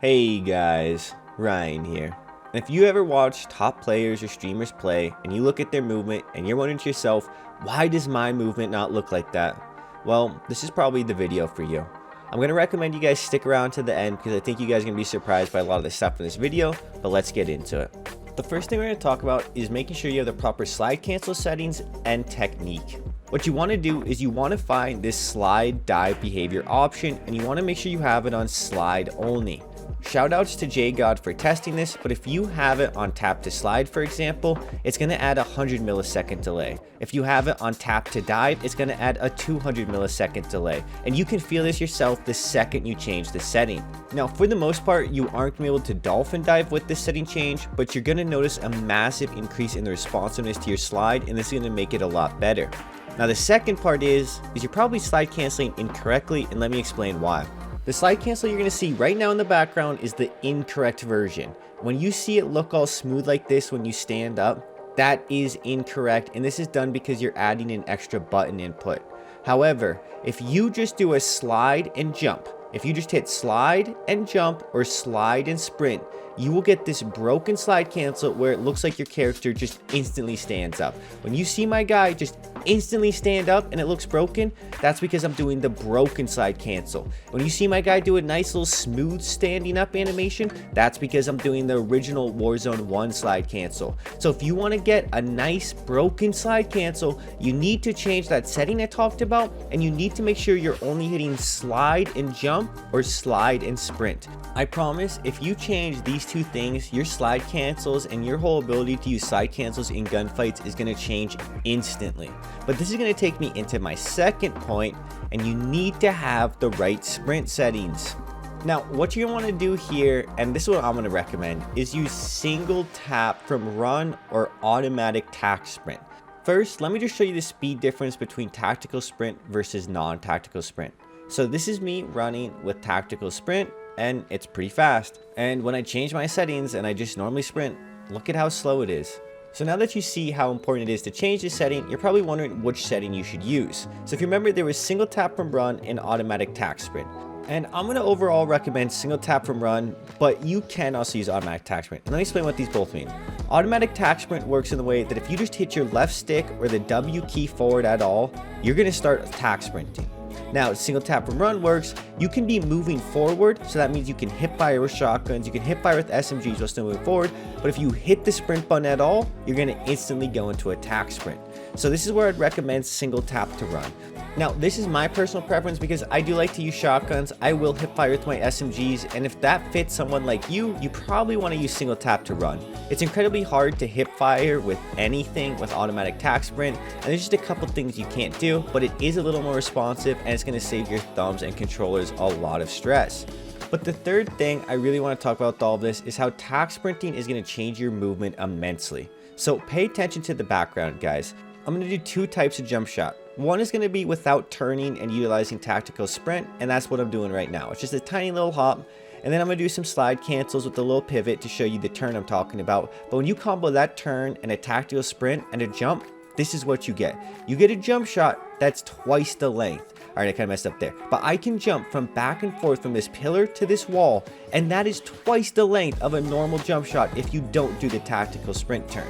Hey guys, Ryan here. And if you ever watch top players or streamers play and you look at their movement and you're wondering to yourself, why does my movement not look like that? Well, this is probably the video for you. I'm going to recommend you guys stick around to the end because I think you guys are going to be surprised by a lot of the stuff in this video, but let's get into it. The first thing we're going to talk about is making sure you have the proper slide cancel settings and technique. What you want to do is you want to find this slide dive behavior option and you want to make sure you have it on slide only. Shoutouts to JGod for testing this, but if you have it on tap to slide, for example, it's going to add a 100 millisecond delay. If you have it on tap to dive, it's going to add a 200 millisecond delay. And you can feel this yourself the second you change the setting. Now, for the most part, you aren't going to be able to dolphin dive with this setting change, but you're going to notice a massive increase in the responsiveness to your slide, and this is going to make it a lot better. Now, the second part is you're probably slide canceling incorrectly, and let me explain why. The slide cancel you're going to see right now in the background is the incorrect version. When you see it look all smooth like this when you stand up, that is incorrect, and this is done because you're adding an extra button input. However, if you just do a slide and jump, if you just hit slide and jump or slide and sprint, you will get this broken slide cancel where it looks like your character just instantly stands up. When you see my guy just instantly stand up and it looks broken, that's because I'm doing the broken slide cancel. When you see my guy do a nice little smooth standing up animation, that's because I'm doing the original Warzone 1 slide cancel. So if you want to get a nice broken slide cancel, you need to change that setting I talked about, and you need to make sure you're only hitting slide and jump or slide and sprint. I promise if you change these two things, your slide cancels and your whole ability to use slide cancels in gunfights is going to change instantly. But this is going to take me into my second point, and you need to have the right sprint settings. Now, what you're going to want to do here, and this is what I'm going to recommend, is use single tap from run or automatic tac sprint. First, let me just show you the speed difference between tactical sprint versus non-tactical sprint. So this is me running with tactical sprint, and it's pretty fast. And when I change my settings and I just normally sprint, look at how slow it is. So now that you see how important it is to change this setting, you're probably wondering which setting you should use. So if you remember, there was single tap from run and automatic tac sprint. And I'm going to overall recommend single tap from run, but you can also use automatic tac sprint. And let me explain what these both mean. Automatic tac sprint works in the way that if you just hit your left stick or the W key forward at all, you're going to start tac sprinting. Now, single tap from run works, you can be moving forward, so that means you can hip fire with shotguns, you can hip fire with SMGs while still moving forward, but if you hit the sprint button at all, you're going to instantly go into a tac sprint. So this is where I'd recommend single tap to run. Now, this is my personal preference because I do like to use shotguns. I will hip fire with my SMGs, and if that fits someone like you, you probably want to use single tap to run. It's incredibly hard to hip fire with anything with automatic tac sprint, and there's just a couple things you can't do, but it is a little more responsive, and it's going to save your thumbs and controllers a lot of stress. But the third thing I really want to talk about with all of this is how tac sprinting is going to change your movement immensely. So pay attention to the background, guys. I'm going to do two types of jump shot. One is going to be without turning and utilizing tactical sprint, and that's what I'm doing right now. It's just a tiny little hop, and then I'm going to do some slide cancels with a little pivot to show you the turn I'm talking about. But when you combo that turn and a tactical sprint and a jump, this is what you get. You get a jump shot that's twice the length. All right, I kind of messed up there. But I can jump from back and forth from this pillar to this wall, and that is twice the length of a normal jump shot if you don't do the tactical sprint turn.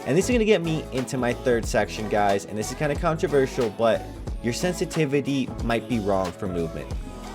And this is going to get me into my third section, guys, and this is kind of controversial, but your sensitivity might be wrong for movement.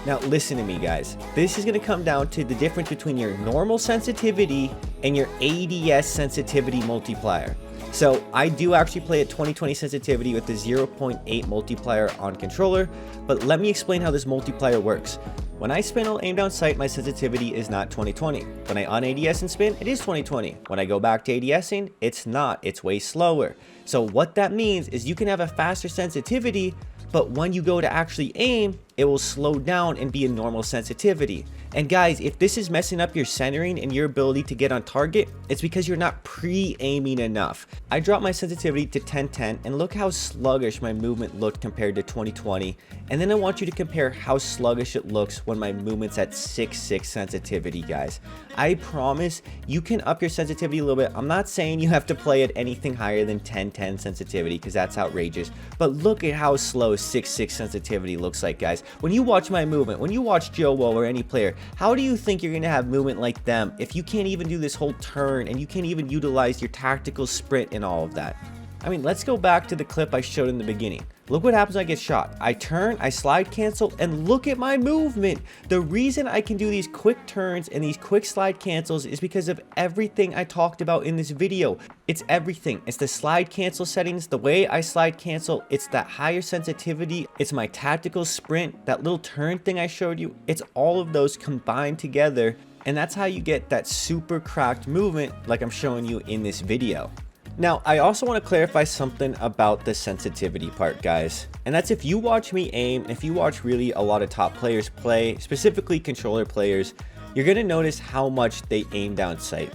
Now, listen to me, guys. This is going to come down to the difference between your normal sensitivity and your ADS sensitivity multiplier. So I do actually play at 20/20 sensitivity with the 0.8 multiplier on controller, but let me explain how this multiplier works. When I spin or aim down sight, my sensitivity is not 20/20. When I on ADS and spin, it is 20/20. When I go back to ADSing, it's not. It's way slower. So what that means is you can have a faster sensitivity, but when you go to actually aim, it will slow down and be a normal sensitivity. And guys, if this is messing up your centering and your ability to get on target, it's because you're not pre-aiming enough. I dropped my sensitivity to 10/10, and look how sluggish my movement looked compared to 20/20. And then I want you to compare how sluggish it looks when my movement's at 6/6 sensitivity, guys. I promise you can up your sensitivity a little bit. I'm not saying you have to play at anything higher than 10/10 sensitivity because that's outrageous. But look at how slow 6/6 sensitivity looks like, guys. when you watch my movement, when you watch Joe or any player, how do you think you're going to have movement like them if you can't even do this whole turn and you can't even utilize your tactical sprint and all of that? I mean, let's go back to the clip I showed in the beginning. Look what happens when I get shot. I turn, I slide cancel, and look at my movement. The reason I can do these quick turns and these quick slide cancels is because of everything I talked about in this video. It's everything. It's the slide cancel settings, the way I slide cancel, it's that higher sensitivity, it's my tactical sprint, that little turn thing I showed you. It's all of those combined together, and that's how you get that super cracked movement like I'm showing you in this video. Now, I also want to clarify something about the sensitivity part, guys. And that's if you watch me aim, if you watch really a lot of top players play, specifically controller players, you're going to notice how much they aim down sight.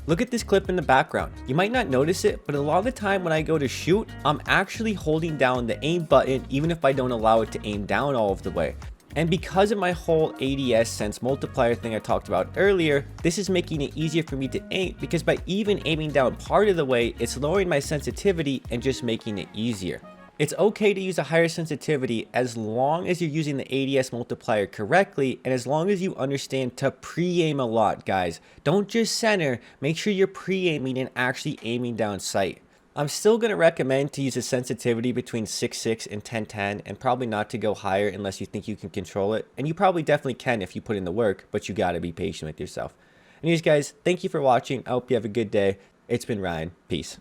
Look at this clip in the background. You might not notice it, but a lot of the time when I go to shoot, I'm actually holding down the aim button even if I don't allow it to aim down all of the way. And because of my whole ADS sense multiplier thing I talked about earlier, this is making it easier for me to aim, because by even aiming down part of the way, it's lowering my sensitivity and just making it easier. It's okay to use a higher sensitivity as long as you're using the ADS multiplier correctly and as long as you understand to pre-aim a lot, guys. Don't just center, make sure you're pre-aiming and actually aiming down sight. I'm still going to recommend to use a sensitivity between 6.6 and 1010 and probably not to go higher unless you think you can control it. And you probably definitely can if you put in the work, but you got to be patient with yourself. Anyways, guys, thank you for watching. I hope you have a good day. It's been Ryan. Peace.